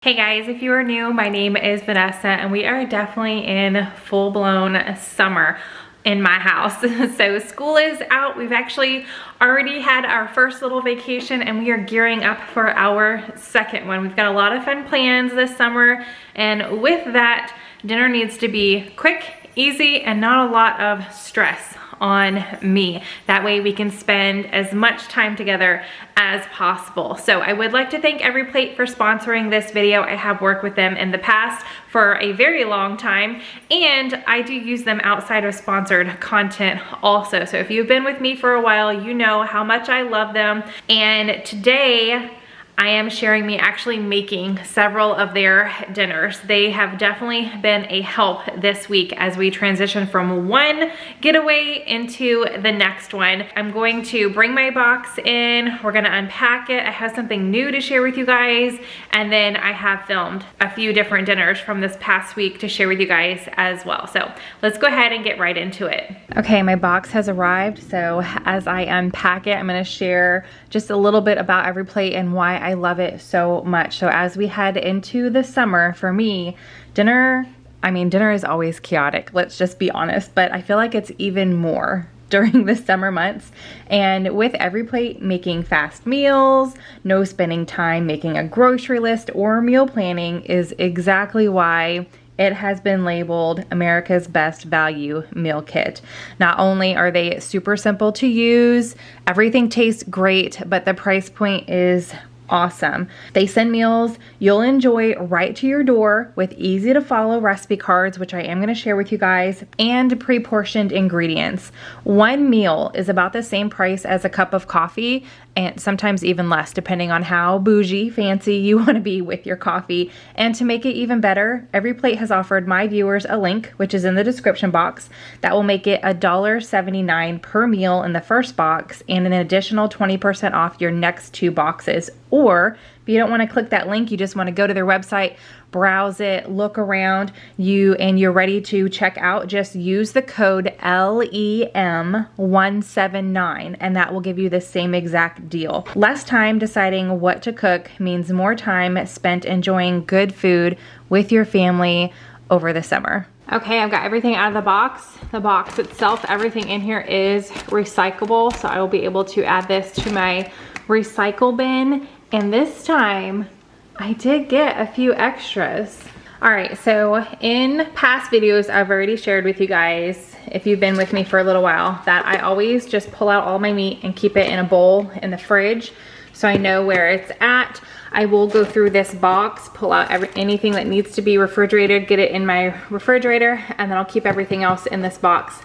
Hey guys, if you are new, my name is Vanessa and we are definitely in full-blown summer in my house. So school is out. We've actually already had our first little vacation and we are gearing up for our second one. We've got a lot of fun plans this summer, and with that, dinner needs to be quick, easy, and not a lot of stress on me. That way we can spend as much time together as possible. So I would like to thank Every Plate for sponsoring this video. I have worked with them in the past for a very long time, and I do use them outside of sponsored content also. So if you've been with me for a while, you know how much I love them. And today I am sharing me actually making several of their dinners. They have definitely been a help this week as we transition from one getaway into the next one. I'm going to bring my box in, we're gonna unpack it. I have something new to share with you guys, and then I have filmed a few different dinners from this past week to share with you guys as well. So let's go ahead and get right into it. Okay, my box has arrived, so as I unpack it, I'm gonna share just a little bit about Every Plate and why I love it so much. So as we head into the summer, for me, dinner is always chaotic, let's just be honest, but I feel like it's even more during the summer months. And with Every Plate making fast meals, no spending time making a grocery list or meal planning is exactly why it has been labeled America's Best Value Meal Kit. Not only are they super simple to use, everything tastes great, but the price point is awesome. They send meals you'll enjoy right to your door with easy to follow recipe cards, which I am going to share with you guys, and pre-portioned ingredients. One meal is about the same price as a cup of coffee, and sometimes even less depending on how bougie, fancy you want to be with your coffee. And to make it even better, Every Plate has offered my viewers a link, which is in the description box, that will make it $1.79 per meal in the first box and an additional 20% off your next 2 boxes. Or if you don't want to click that link, you just want to go to their website, browse it, look around, and you're ready to check out, just use the code LEM179 and that will give you the same exact deal. Less time deciding what to cook means more time spent enjoying good food with your family over the summer. Okay, I've got everything out of the box. The box itself, everything in here is recyclable, so I will be able to add this to my recycle bin. And this time I did get a few extras. All right, so in past videos, I've already shared with you guys, if you've been with me for a little while, that I always just pull out all my meat and keep it in a bowl in the fridge so I know where it's at. I will go through this box, pull out anything that needs to be refrigerated, get it in my refrigerator, and then I'll keep everything else in this box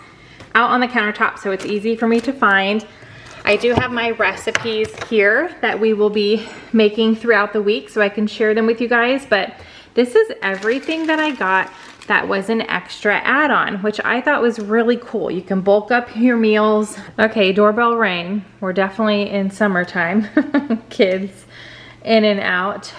out on the countertop so it's easy for me to find. I do have my recipes here that we will be making throughout the week so I can share them with you guys, but this is everything that I got that was an extra add-on, which I thought was really cool. You can bulk up your meals. Okay, doorbell rang. We're definitely in summertime, kids in and out,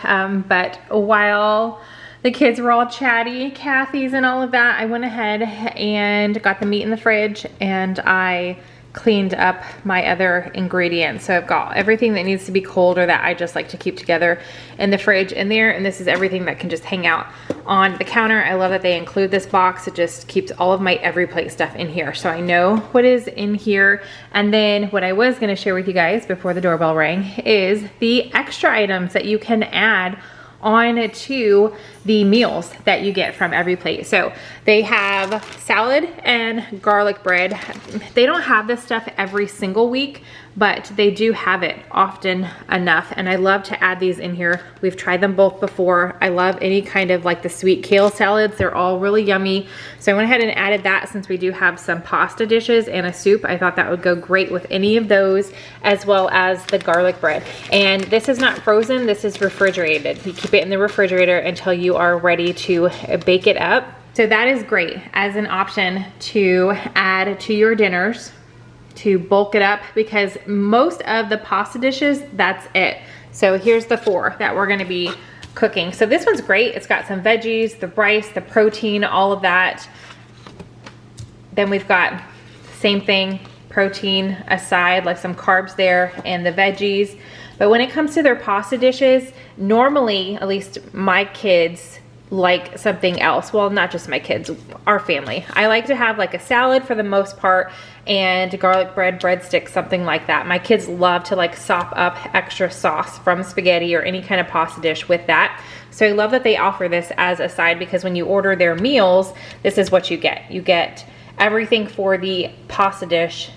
but while the kids were all chatty, Kathy's and all of that, I went ahead and got the meat in the fridge and I cleaned up my other ingredients. So I've got everything that needs to be cold or that I just like to keep together in the fridge in there, and this is everything that can just hang out on the counter. I love that they include this box. It just keeps all of my Every Plate stuff in here so I know what is in here. And then what I was going to share with you guys before the doorbell rang is the extra items that you can add on to the meals that you get from Every Plate. So they have salad and garlic bread. They don't have this stuff every single week, but they do have it often enough, and I love to add these in here. We've tried them both before. I love any kind of like the sweet kale salads. They're all really yummy. So I went ahead and added that since we do have some pasta dishes and a soup. I thought that would go great with any of those, as well as the garlic bread. And this is not frozen, this is refrigerated. You keep it in the refrigerator until you are ready to bake it up. So that is great as an option to add to your dinners, to bulk it up, because most of the pasta dishes, that's it. So here's the 4 that we're gonna be cooking. So this one's great. It's got some veggies, the rice, the protein, all of that. Then we've got same thing, protein aside, like some carbs there, and the veggies. But when it comes to their pasta dishes, normally, at least my kids like something else. Well, not just my kids, our family. I like to have like a salad for the most part and garlic bread, breadsticks, something like that. My kids love to like sop up extra sauce from spaghetti or any kind of pasta dish with that. So I love that they offer this as a side, because when you order their meals, this is what you get. You get everything for the pasta dish,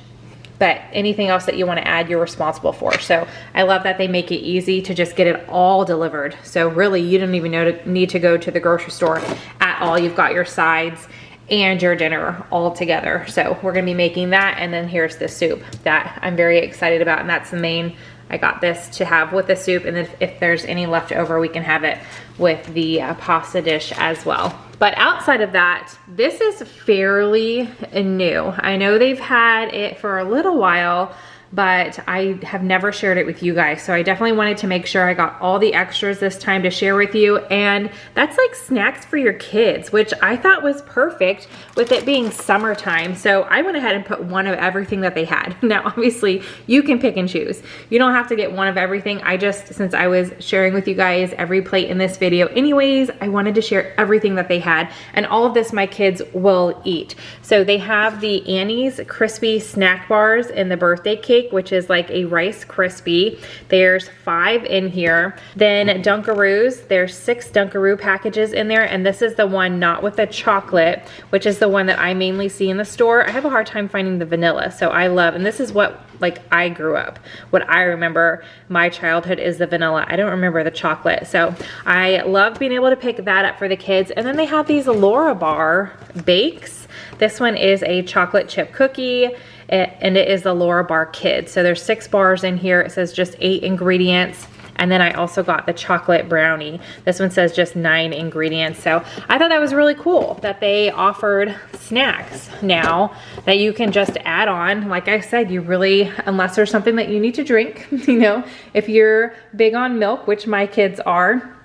but anything else that you want to add, you're responsible for. So I love that they make it easy to just get it all delivered. So really, you don't even need to go to the grocery store at all. You've got your sides and your dinner all together. So we're gonna be making that, and then here's the soup that I'm very excited about, and that's the main. I got this to have with the soup, and then if there's any left over, we can have it with the pasta dish as well. But outside of that, this is fairly new. I know they've had it for a little while, but I have never shared it with you guys. So I definitely wanted to make sure I got all the extras this time to share with you. And that's like snacks for your kids, which I thought was perfect with it being summertime. So I went ahead and put one of everything that they had. Now, obviously you can pick and choose. You don't have to get one of everything. I just, since I was sharing with you guys every plate in this video anyways, I wanted to share everything that they had. And all of this my kids will eat. So they have the Annie's crispy snack bars in the birthday cake, which is like a Rice Krispie. There's 5 in here. Then Dunkaroos, there's 6 Dunkaroo packages in there, and this is the one not with the chocolate, which is the one that I mainly see in the store. I have a hard time finding the vanilla, so I love, and this is what like I grew up. What I remember my childhood is the vanilla. I don't remember the chocolate. So I love being able to pick that up for the kids. And then they have these Laura Bar bakes. This one is a chocolate chip cookie, and it is the Laura Bar Kid. So there's 6 bars in here. It says just 8 ingredients. And then I also got the chocolate brownie. This one says just 9 ingredients. So I thought that was really cool that they offered snacks now that you can just add on. Like I said, you really, unless there's something that you need to drink, you know, if you're big on milk, which my kids are,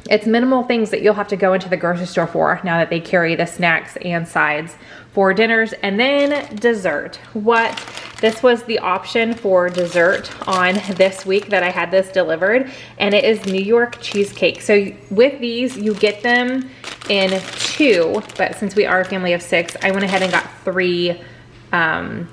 it's minimal things that you'll have to go into the grocery store for now that they carry the snacks and sides for dinners. And then dessert. This was the option for dessert on this week that I had this delivered, and it is New York cheesecake. So with these, you get them in 2, but since we are a family of 6, I went ahead and got 3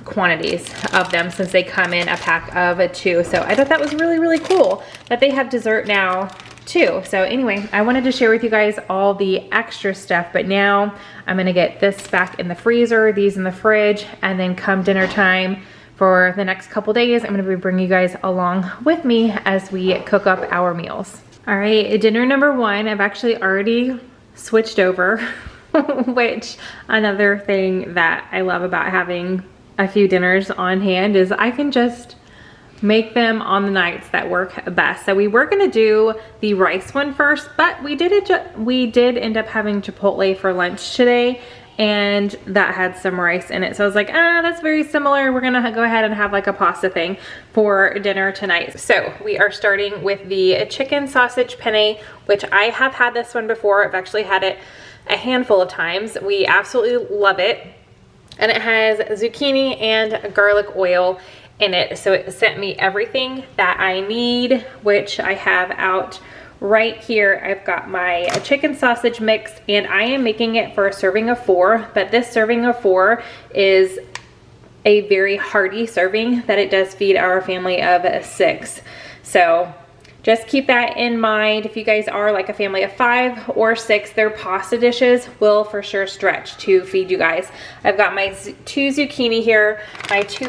quantities of them since they come in a pack of 2. So I thought that was really, really cool that they have dessert now too. So anyway, I wanted to share with you guys all the extra stuff, but now I'm gonna get this back in the freezer, these in the fridge, and then come dinner time for the next couple days, I'm gonna be bringing you guys along with me as we cook up our meals. All right, dinner number 1, I've actually already switched over, which another thing that I love about having a few dinners on hand is I can just make them on the nights that work best. So we were gonna do the rice one first, but we did end up having Chipotle for lunch today, and that had some rice in it. So I was like, that's very similar. We're gonna go ahead and have like a pasta thing for dinner tonight. So we are starting with the chicken sausage penne, which I have had this one before. I've actually had it a handful of times. We absolutely love it. And it has zucchini and garlic oil in it. So it sent me everything that I need, which I have out right here. I've got my chicken sausage mix, and I am making it for a serving of 4, but this serving of 4 is a very hearty serving that it does feed our family of 6. So just keep that in mind. If you guys are like a family of 5 or 6, their pasta dishes will for sure stretch to feed you guys. I've got my 2 zucchini here, my 2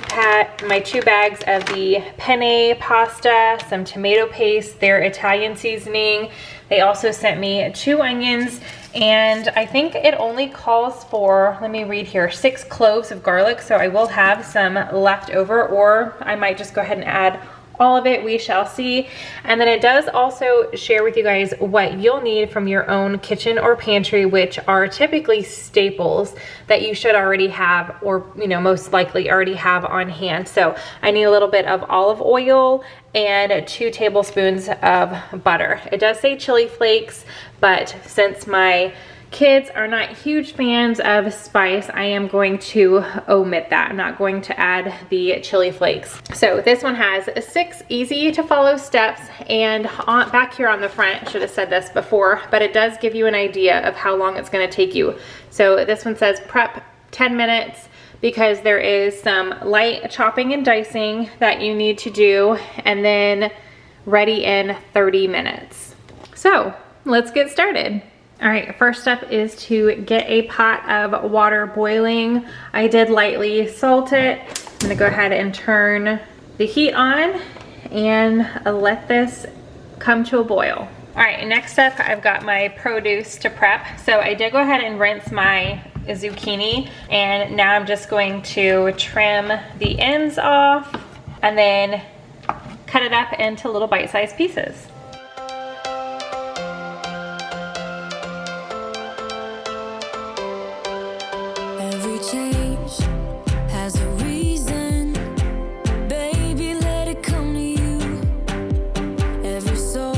bags of the penne pasta, some tomato paste, their Italian seasoning. They also sent me 2 onions, and I think it only calls for, let me read here, 6 cloves of garlic. So I will have some left over, or I might just go ahead and add all of it, we shall see. And then it does also share with you guys what you'll need from your own kitchen or pantry, which are typically staples that you should already have, or you know, most likely already have on hand. So I need a little bit of olive oil and 2 tablespoons of butter. It does say chili flakes, but since my kids are not huge fans of spice, I am going to omit that. I'm not going to add the chili flakes. So this one has 6 easy to follow steps, and back here on the front, should have said this before, but it does give you an idea of how long it's gonna take you. So this one says prep 10 minutes because there is some light chopping and dicing that you need to do, and then ready in 30 minutes. So let's get started. All right, first step is to get a pot of water boiling. I did lightly salt it. I'm gonna go ahead and turn the heat on and let this come to a boil. All right, next up, I've got my produce to prep. So I did go ahead and rinse my zucchini, and now I'm just going to trim the ends off and then cut it up into little bite-sized pieces. Every change has a reason, baby, let it come to you. Every soul,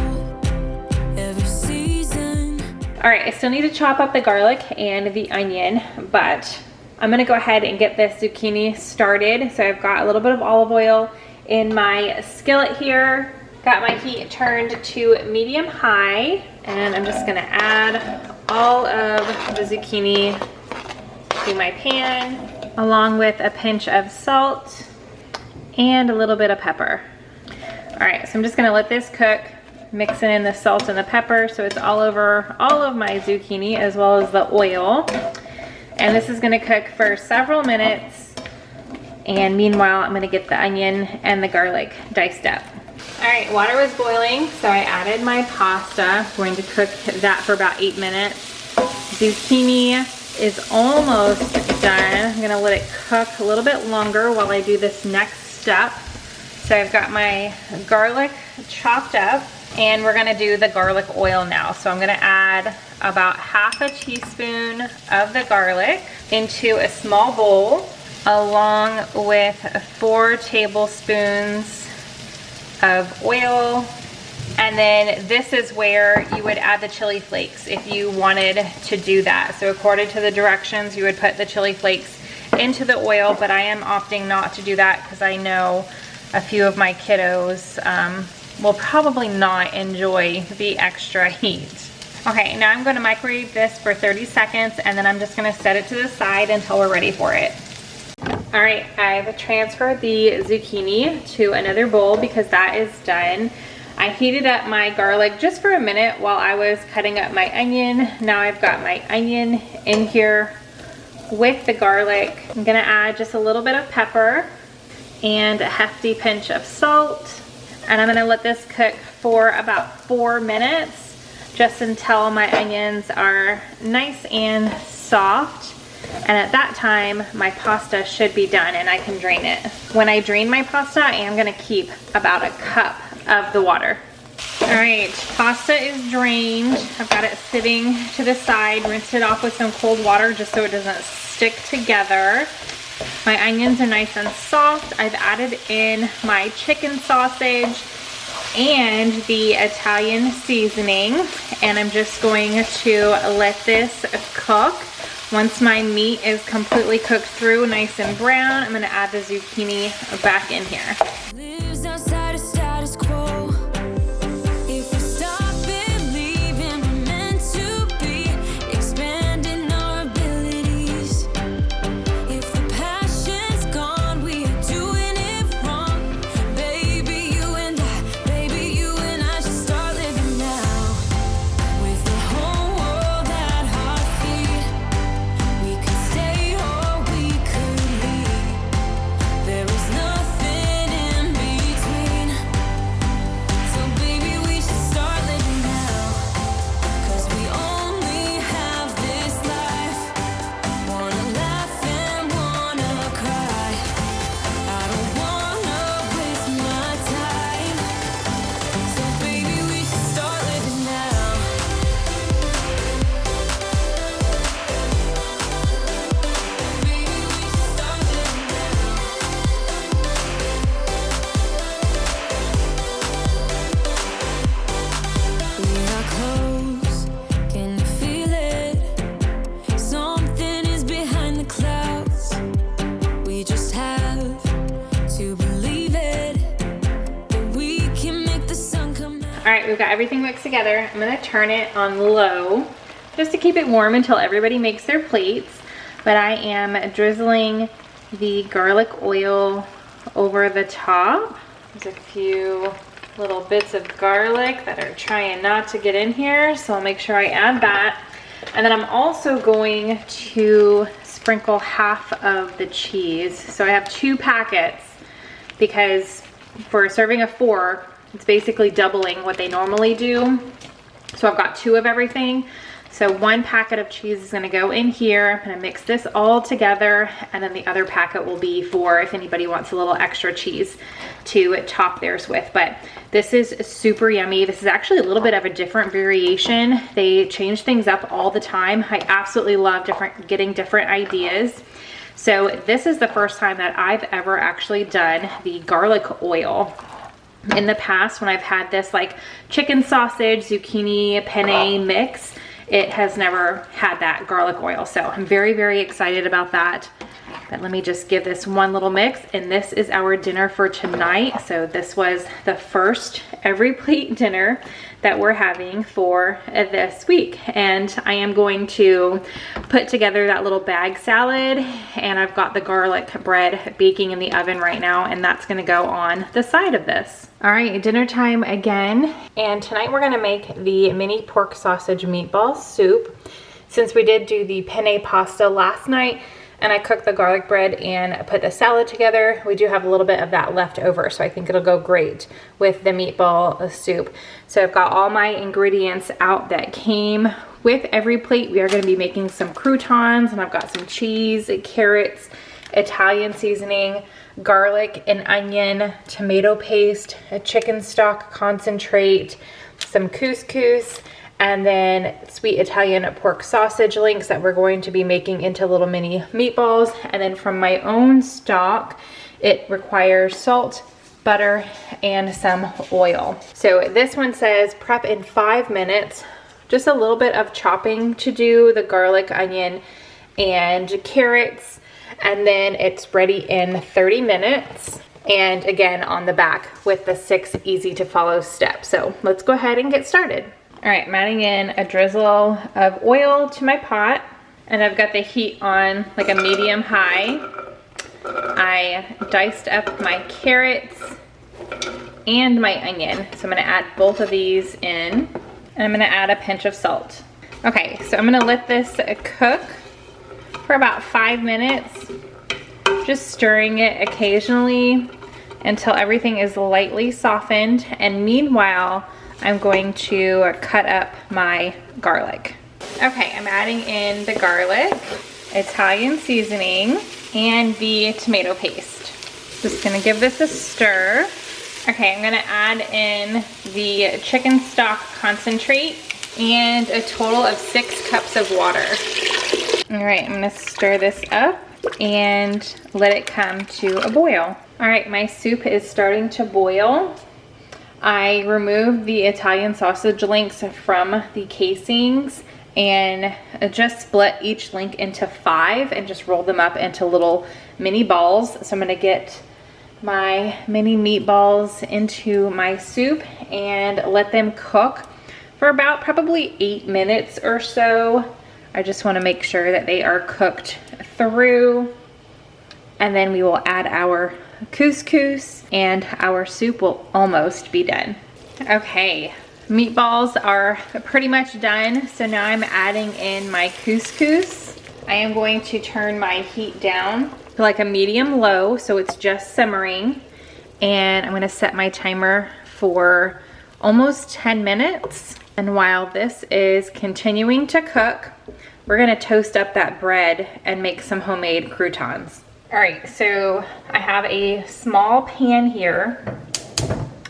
every season. All right, I still need to chop up the garlic and the onion, but I'm gonna go ahead and get this zucchini started. So I've got a little bit of olive oil in my skillet here. Got my heat turned to medium-high, and I'm just gonna add all of the zucchini to my pan, along with a pinch of salt and a little bit of pepper. All right, so I'm just gonna let this cook, mixing in the salt and the pepper so it's all over all of my zucchini as well as the oil. And this is gonna cook for several minutes. And meanwhile, I'm gonna get the onion and the garlic diced up. All right, water was boiling, so I added my pasta. I'm going to cook that for about 8 minutes. Zucchini is almost done. I'm gonna let it cook a little bit longer while I do this next step. So I've got my garlic chopped up, and we're gonna do the garlic oil now. So I'm gonna add about half a teaspoon of the garlic into a small bowl, along with 4 tablespoons of oil. And then this is where you would add the chili flakes if you wanted to do that. So according to the directions, you would put the chili flakes into the oil, but I am opting not to do that because I know a few of my kiddos will probably not enjoy the extra heat. Okay, now I'm gonna microwave this for 30 seconds, and then I'm just gonna set it to the side until we're ready for it. All right, I've transferred the zucchini to another bowl because that is done. I heated up my garlic just for a minute while I was cutting up my onion. Now I've got my onion in here with the garlic. I'm gonna add just a little bit of pepper and a hefty pinch of salt. And I'm gonna let this cook for about 4 minutes, just until my onions are nice and soft. And at that time, my pasta should be done and I can drain it. When I drain my pasta, I am gonna keep about a cup of the water. All right, pasta is drained. I've got it sitting to the side, rinsed it off with some cold water just so it doesn't stick together. My onions are nice and soft. I've added in my chicken sausage and the Italian seasoning, and I'm just going to let this cook. Once my meat is completely cooked through, nice and brown, I'm gonna add the zucchini back in here. Lives outside of status quo. If we stop believing we're meant to be, expanding our abilities. If the passion's gone, we are doing it wrong. Baby, you and I should start living now. With the whole world at our feet, we could stay or we could leave. There is nothing in between. right, we've got everything mixed together. I'm gonna turn it on low just to keep it warm until everybody makes their plates. But I am drizzling the garlic oil over the top. There's a few little bits of garlic that are trying not to get in here, so I'll make sure I add that. And then I'm also going to sprinkle half of the cheese. So I have 2 packets because for serving of 4, it's basically doubling what they normally do. So I've got 2 of everything. So 1 packet of cheese is gonna go in here. I'm gonna mix this all together, and then the other packet will be for if anybody wants a little extra cheese to top theirs with. But this is super yummy. This is actually a little bit of a different variation. They change things up all the time. I absolutely love getting different ideas. So this is the first time that I've ever actually done the garlic oil. In the past, when I've had this like chicken sausage, zucchini, penne mix, it has never had that garlic oil. So I'm very, very excited about that. But let me just give this one little mix, and this is our dinner for tonight. So this was the first every plate dinner that we're having for this week. And I am going to put together that little bag salad, and I've got the garlic bread baking in the oven right now, and that's gonna go on the side of this. All right, dinner time again. And tonight we're gonna make the mini pork sausage meatball soup. Since we did do the penne pasta last night, and I cooked the garlic bread and put the salad together, we do have a little bit of that left over, so I think it'll go great with the meatball soup. So I've got all my ingredients out that came with every plate. We are gonna be making some croutons, and I've got some cheese, carrots, Italian seasoning, garlic and onion, tomato paste, a chicken stock concentrate, some couscous, and then sweet Italian pork sausage links that we're going to be making into little mini meatballs. And then from my own stock, it requires salt, butter, and some oil. So this one says prep in 5 minutes. Just a little bit of chopping to do, the garlic, onion, and carrots, and then it's ready in 30 minutes. And again, on the back with the 6 easy to follow steps. So let's go ahead and get started. All right, I'm adding in a drizzle of oil to my pot, and I've got the heat on like a medium high. I diced up my carrots and my onion. So I'm gonna add both of these in, and I'm gonna add a pinch of salt. Okay, so I'm gonna let this cook for about 5 minutes, just stirring it occasionally until everything is lightly softened. And meanwhile, I'm going to cut up my garlic. Okay, I'm adding in the garlic, Italian seasoning, and the tomato paste. Just gonna give this a stir. Okay, I'm gonna add in the chicken stock concentrate and a total of 6 cups of water. All right, I'm gonna stir this up and let it come to a boil. All right, my soup is starting to boil. I removed the Italian sausage links from the casings and just split each link into 5 and just rolled them up into little mini balls. So I'm gonna get my mini meatballs into my soup and let them cook for about probably 8 minutes or so. I just wanna make sure that they are cooked through, and then we will add our couscous and our soup will almost be done. Okay, meatballs are pretty much done. So now I'm adding in my couscous. I am going to turn my heat down to like a medium low, so it's just simmering. And I'm gonna set my timer for almost 10 minutes. And while this is continuing to cook, we're gonna toast up that bread and make some homemade croutons. All right, so I have a small pan here.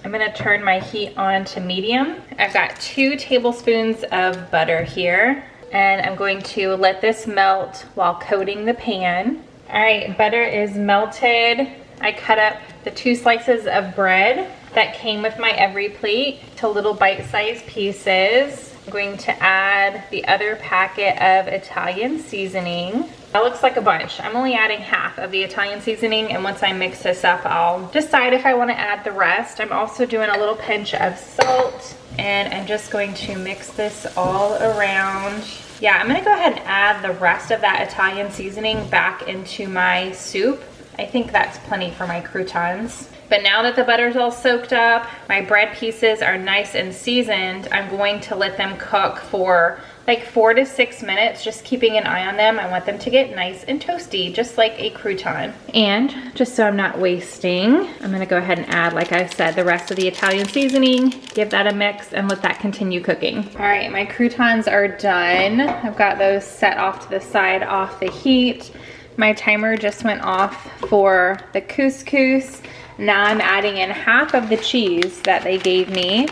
I'm gonna turn my heat on to medium. I've got 2 tablespoons of butter here, and I'm going to let this melt while coating the pan. All right, butter is melted. I cut up the 2 slices of bread that came with my every plate to little bite-sized pieces. I'm going to add the other packet of Italian seasoning. That looks like a bunch. I'm only adding half of the Italian seasoning, and once I mix this up, I'll decide if I want to add the rest. I'm also doing a little pinch of salt And I'm just going to mix this all around. Yeah, I'm gonna go ahead and add the rest of that Italian seasoning back into my soup. I think that's plenty for my croutons. But now that the butter's all soaked up, my bread pieces are nice and seasoned, I'm going to let them cook for like 4 to 6 minutes, just keeping an eye on them. I want them to get nice and toasty, just like a crouton. And just so I'm not wasting, I'm gonna go ahead and add, like I said, the rest of the Italian seasoning, give that a mix, and let that continue cooking. All right, my croutons are done. I've got those set off to the side, off the heat. My timer just went off for the couscous. Now I'm adding in half of the cheese that they gave me.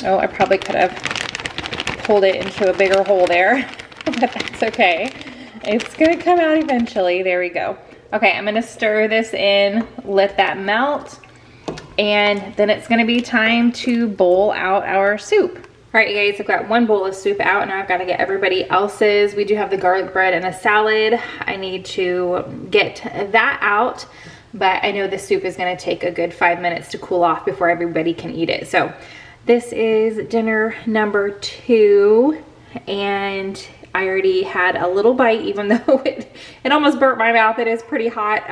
Oh, I probably could have pulled it into a bigger hole there, but that's okay. It's gonna come out eventually. There we go. Okay, I'm gonna stir this in, let that melt, and then it's gonna be time to bowl out our soup. All right, you guys, I've got one bowl of soup out. Now I've got to get everybody else's. We do have the garlic bread and a salad. I need to get that out, but I know the soup is going to take a good 5 minutes to cool off before everybody can eat it. So this is dinner number 2, and I already had a little bite, even though it almost burnt my mouth. It is pretty hot.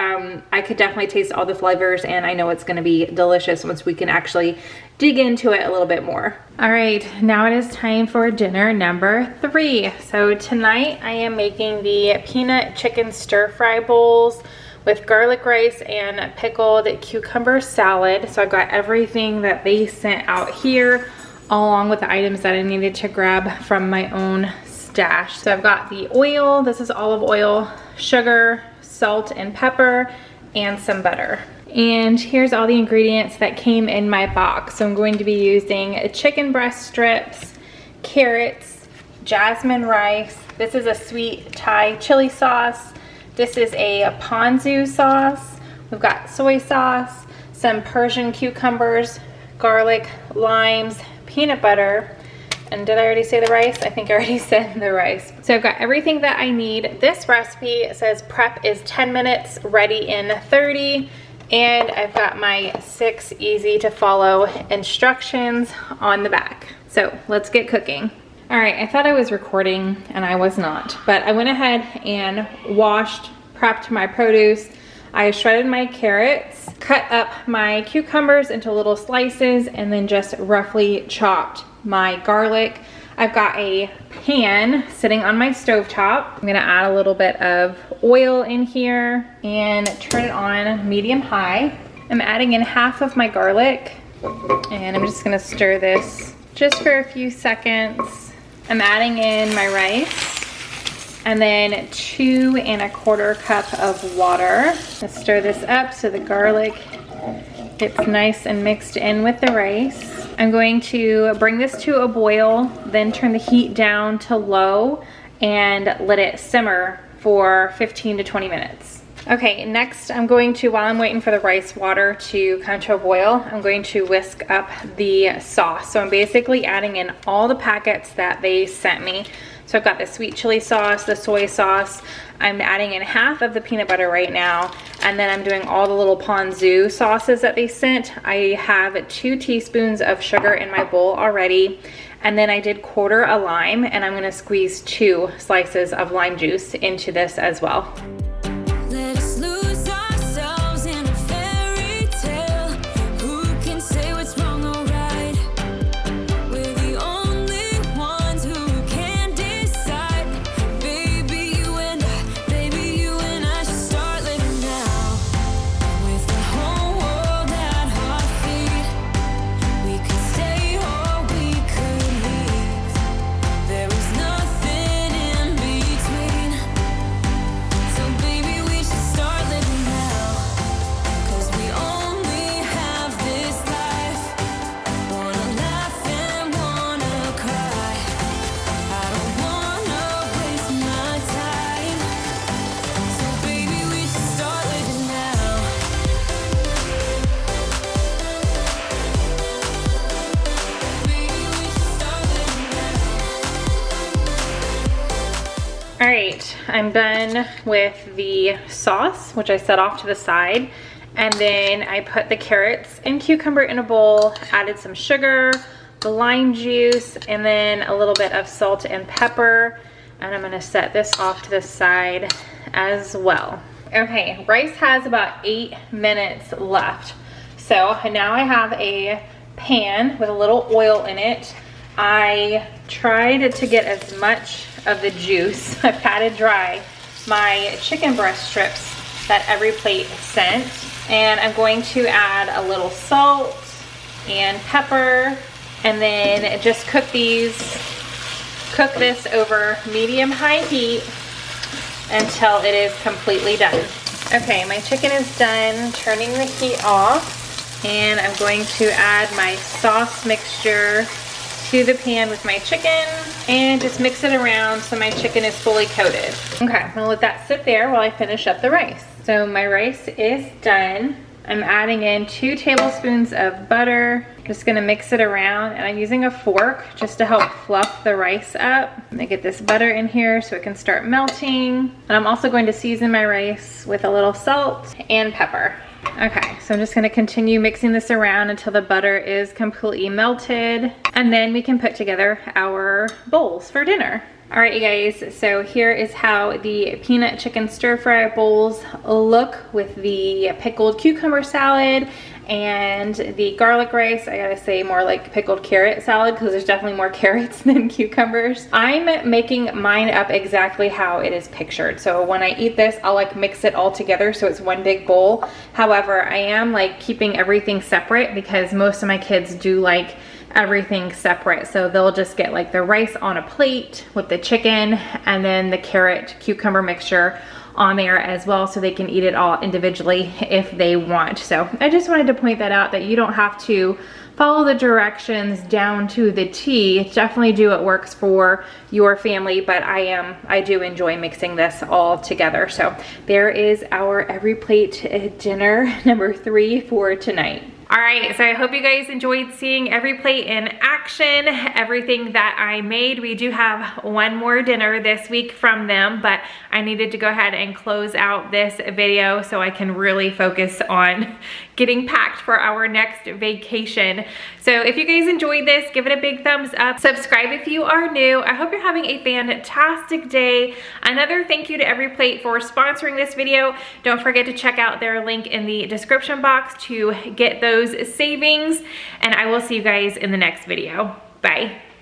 I could definitely taste all the flavors, and I know it's going to be delicious once we can actually dig into it a little bit more. All right, now it is time for dinner number 3. So tonight I am making the peanut chicken stir fry bowls with garlic rice and pickled cucumber salad. So I've got everything that they sent out here, along with the items that I needed to grab from my own stash. So I've got the oil, this is olive oil, sugar, salt and pepper, and some butter. And here's all the ingredients that came in my box. So I'm going to be using chicken breast strips, carrots, jasmine rice. This is a sweet Thai chili sauce. This is a ponzu sauce. We've got soy sauce, some Persian cucumbers, garlic, limes, peanut butter. And did I already say the rice? I think I already said the rice. So I've got everything that I need. This recipe says prep is 10 minutes, ready in 30. And I've got my 6 easy to follow instructions on the back. So let's get cooking. All right, I thought I was recording and I was not, but I went ahead and washed, prepped my produce. I shredded my carrots, cut up my cucumbers into little slices, and then just roughly chopped my garlic. I've got a pan sitting on my stovetop. I'm gonna add a little bit of oil in here and turn it on medium high. I'm adding in half of my garlic, and I'm just gonna stir this just for a few seconds. I'm adding in my rice, and then 2 1/4 cups of water. Let's stir this up so the garlic gets nice and mixed in with the rice. I'm going to bring this to a boil, then turn the heat down to low and let it simmer for 15 to 20 minutes. Okay, next I'm going to, while I'm waiting for the rice water to come to a boil, I'm going to whisk up the sauce. So I'm basically adding in all the packets that they sent me. So I've got the sweet chili sauce, the soy sauce. I'm adding in half of the peanut butter right now, and then I'm doing all the little ponzu sauces that they sent. I have 2 teaspoons of sugar in my bowl already, and then I did 1/4 a lime, and I'm gonna squeeze 2 slices of lime juice into this as well. Let us lose ourselves in a fairy tale. Who can say what's wrong or right? We're the only ones who can decide. Baby, you and I should start living now. With the whole world at our feet, we could stay or we could leave. There is nothing in between. So baby, we should start living now. 'Cause we only have this life. Wanna laugh and wanna cry. I don't wanna waste my time. So baby, we should start living now. Baby, we should start living now. All right, I'm done with the sauce, which I set off to the side. And then I put the carrots and cucumber in a bowl, added some sugar, the lime juice, and then a little bit of salt and pepper. And I'm gonna set this off to the side as well. Okay, rice has about 8 minutes left. So now I have a pan with a little oil in it. I tried to get as much of the juice. I patted dry my chicken breast strips that Every Plate sent. And I'm going to add a little salt and pepper, and then just cook this over medium-high heat until it is completely done. Okay, my chicken is done. Turning the heat off, and I'm going to add my sauce mixture to the pan with my chicken and just mix it around so my chicken is fully coated. Okay, I'm gonna let that sit there while I finish up the rice. So my rice is done. I'm adding in 2 tablespoons of butter. Just gonna mix it around, and I'm using a fork just to help fluff the rice up. I'm gonna get this butter in here so it can start melting. And I'm also going to season my rice with a little salt and pepper. Okay, so I'm just gonna continue mixing this around until the butter is completely melted, and then we can put together our bowls for dinner. All right, you guys, so here is how the peanut chicken stir fry bowls look with the pickled cucumber salad and the garlic rice. I gotta say more like pickled carrot salad because there's definitely more carrots than cucumbers. I'm making mine up exactly how it is pictured. So when I eat this, I'll like mix it all together so it's one big bowl. However, I am like keeping everything separate because most of my kids do like everything separate. So they'll just get like the rice on a plate with the chicken and then the carrot cucumber mixture on there as well, so they can eat it all individually if they want. So I just wanted to point that out, that you don't have to follow the directions down to the T. Definitely do what works for your family, but I do enjoy mixing this all together. So there is our Every Plate dinner number 3 for tonight. All right, so I hope you guys enjoyed seeing Every Plate in action, everything that I made. We do have one more dinner this week from them, but I needed to go ahead and close out this video so I can really focus on getting packed for our next vacation. So if you guys enjoyed this, give it a big thumbs up. Subscribe if you are new. I hope you're having a fantastic day. Another thank you to Every Plate for sponsoring this video. Don't forget to check out their link in the description box to get those savings, and I will see you guys in the next video. Bye.